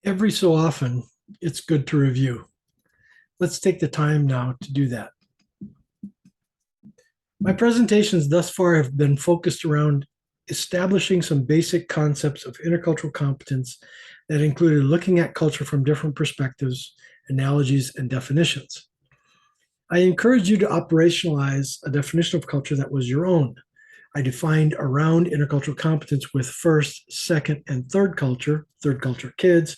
Every so often, it's good to review. Let's take the time now to do that. My presentations thus far have been focused around establishing some basic concepts of intercultural competence that included looking at culture from different perspectives, analogies, and definitions. I encourage you to operationalize a definition of culture that was your own. I defined around intercultural competence with first, second, and third culture kids,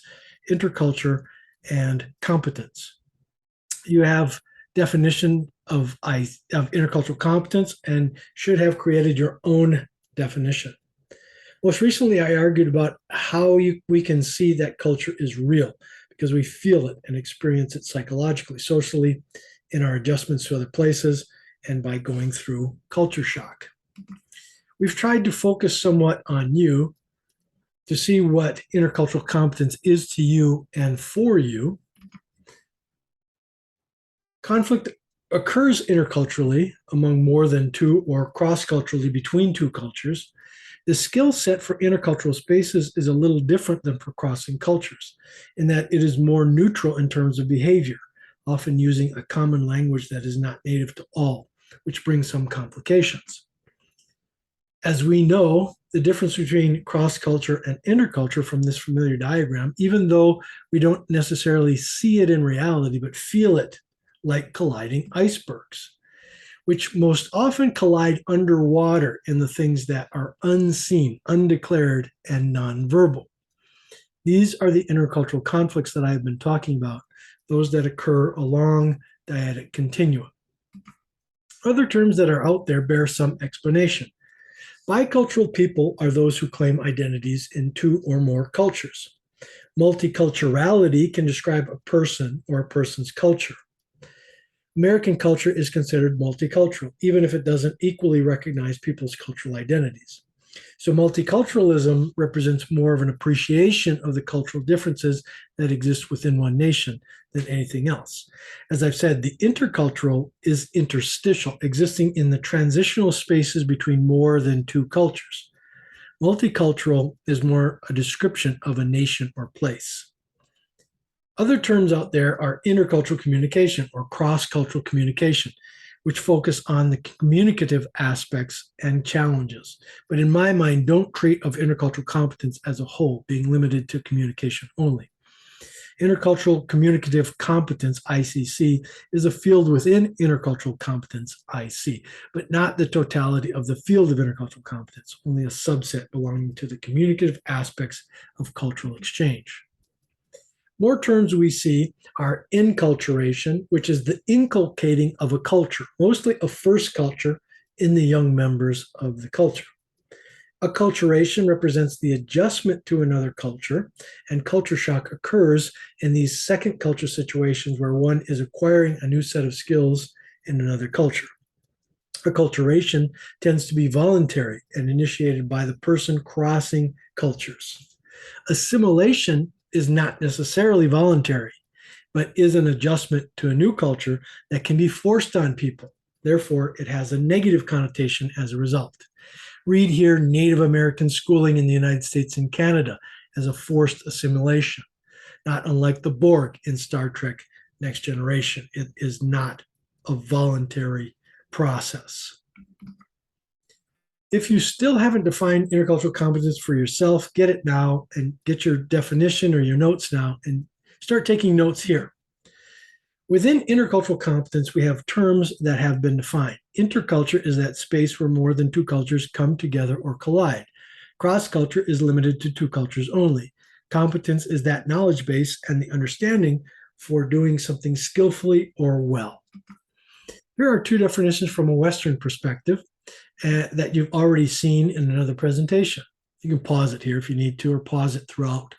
interculture, and competence. You have definition of intercultural competence and should have created your own definition. Most recently, I argued about how we can see that culture is real because we feel it and experience it psychologically, socially, in our adjustments to other places, and by going through culture shock. We've tried to focus somewhat on you to see what intercultural competence is to you and for you. Conflict occurs interculturally among more than two or cross-culturally between two cultures. The skill set for intercultural spaces is a little different than for crossing cultures in that it is more neutral in terms of behavior, often using a common language that is not native to all, which brings some complications. As we know, the difference between cross-culture and interculture from this familiar diagram, even though we don't necessarily see it in reality, but feel it like colliding icebergs, which most often collide underwater in the things that are unseen, undeclared, and nonverbal. These are the intercultural conflicts that I've been talking about, those that occur along dyadic continua. Other terms that are out there bear some explanation. Bicultural people are those who claim identities in two or more cultures. Multiculturality can describe a person or a person's culture. American culture is considered multicultural, even if it doesn't equally recognize people's cultural identities. So multiculturalism represents more of an appreciation of the cultural differences that exist within one nation than anything else. As I've said, the intercultural is interstitial, existing in the transitional spaces between more than two cultures. Multicultural is more a description of a nation or place. Other terms out there are intercultural communication or cross-cultural communication, which focus on the communicative aspects and challenges. But in my mind, don't treat of intercultural competence as a whole, being limited to communication only. Intercultural communicative competence, ICC, is a field within intercultural competence, IC, but not the totality of the field of intercultural competence, only a subset belonging to the communicative aspects of cultural exchange. More terms we see are inculturation, which is the inculcating of a culture, mostly a first culture in the young members of the culture. Acculturation represents the adjustment to another culture, and culture shock occurs in these second culture situations where one is acquiring a new set of skills in another culture. Acculturation tends to be voluntary and initiated by the person crossing cultures. Assimilation is not necessarily voluntary, but is an adjustment to a new culture that can be forced on people. Therefore, it has a negative connotation as a result. Read here Native American schooling in the United States and Canada as a forced assimilation, not unlike the Borg in Star Trek Next Generation. It is not a voluntary process. If you still haven't defined intercultural competence for yourself, get it now and get your definition or your notes now and start taking notes here. Within intercultural competence, we have terms that have been defined. Interculture is that space where more than two cultures come together or collide. Cross-culture is limited to two cultures only. Competence is that knowledge base and the understanding for doing something skillfully or well. Here are two definitions from a Western perspective that you've already seen in another presentation. You can pause it here if you need to, or pause it throughout.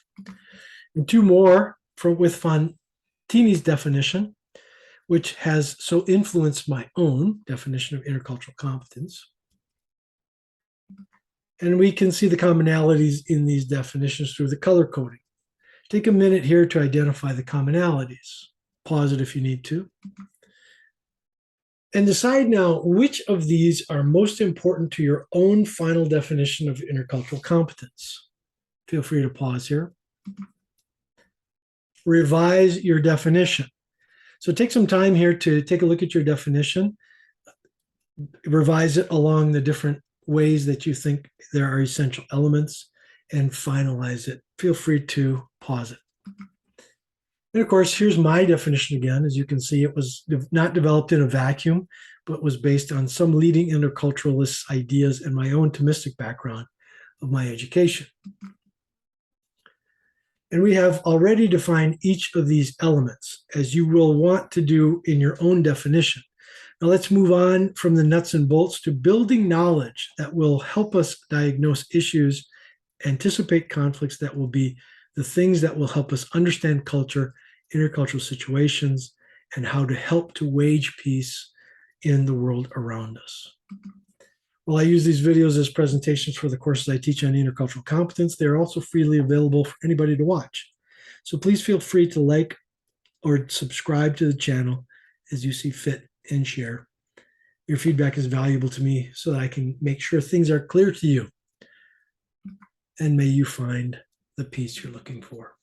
And two more with Fontini's definition, which has so influenced my own definition of intercultural competence. And we can see the commonalities in these definitions through the color coding. Take a minute here to identify the commonalities. Pause it if you need to. And decide now which of these are most important to your own final definition of intercultural competence. Feel free to pause here. revise your definition. So take some time here to take a look at your definition, revise it along the different ways that you think there are essential elements, and finalize it. Feel free to pause it. And of course, here's my definition again. As you can see, it was not developed in a vacuum, but was based on some leading interculturalist ideas and my own Thomistic background of my education. And we have already defined each of these elements, as you will want to do in your own definition. Now let's move on from the nuts and bolts to building knowledge that will help us diagnose issues, anticipate conflicts that will be the things that will help us understand culture, intercultural situations, and how to help to wage peace in the world around us. While I use these videos as presentations for the courses I teach on intercultural competence, they're also freely available for anybody to watch. So please feel free to like or subscribe to the channel as you see fit and share. Your feedback is valuable to me so that I can make sure things are clear to you. And may you find the peace you're looking for.